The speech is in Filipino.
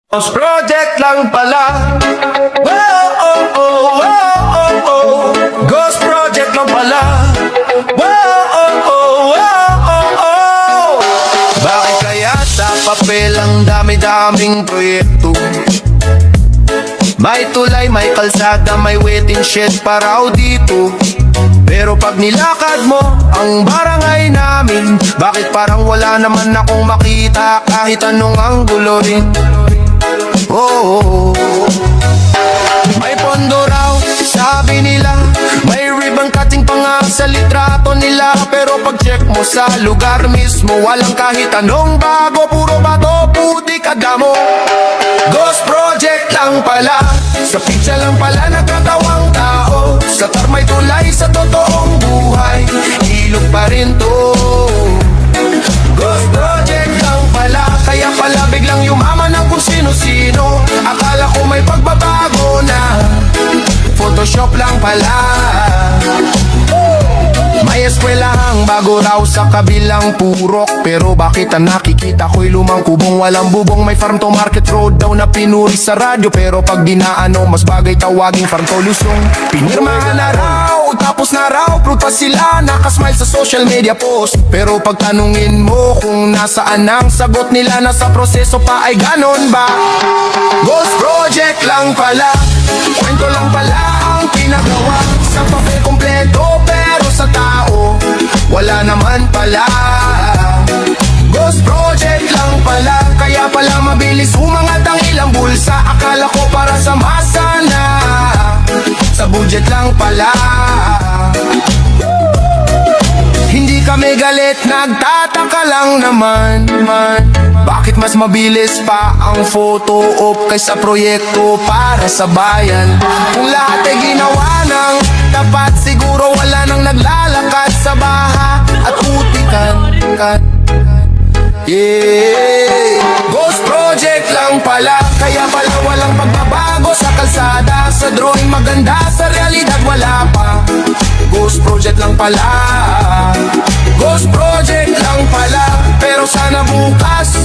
Ghost project lang pala. Oh, oh, oh, oh, oh, oh. Ghost project lang pala. Oh, oh, oh, oh, oh, oh. Bakit kaya sa papel ang dami-daming proyekto? May tulay, may kalsada, may waiting shed pa raw dito. Pero pag nilakad mo ang barangay namin, bakit parang wala naman akong makita kahit anong anggulo rin? Oh, may pondo raw, sabi nila. May ribbon cutting pa nga sa litrato nila. Pero pag check mo sa lugar mismo, walang kahit anong bago. Puro bato, puti, kadamo. Ghost project lang pala. Sa pizza lang pala nagkatawang tao. Sa tarmay tulay sa totoong buhay, ilog pa rin to. Ghost project lang pala. Kaya pala biglang yumaman ng kung sino-sino. Akala ko may pagbabago na, Photoshop lang pala. May eskwelahang bago raw sa kabilang purok. Pero bakit ang nakikita ko'y lumang kubong walang bubong? May farm to market road daw na pinuri sa radyo. Pero pag dinaano, mas bagay tawaging farm to lusong. Pinirmahan na raw, tapos na raw, prutas sila, nakasmile sa social media post. Pero pag tanungin mo kung nasaan ang sagot nila, nasa proseso pa, ay ganon ba? Ghost project lang pala, kwento lang pala ang pinagawa. Sa papel kompleto pero sa tao wala naman pala. Ghost project lang pala, kaya pala mabilis umangat ang ilang bulsa. Akala ko para sa masa na, sa budget lang pala. Hindi kami galit, nagtataka lang naman. Bakit mas mabilis pa ang photo op kaysa proyekto para sa bayan? Kung lahat ay ginawa ng tapat, siguro wala nang naglalakad sa baha at putikan. Yeah, ghost project lang pala, kaya pala walang pagbabago sa kalsada. Sa drawing maganda, sa realidad wala pa. Ghost project lang pala. Ghost project lang pala. Pero sana bukas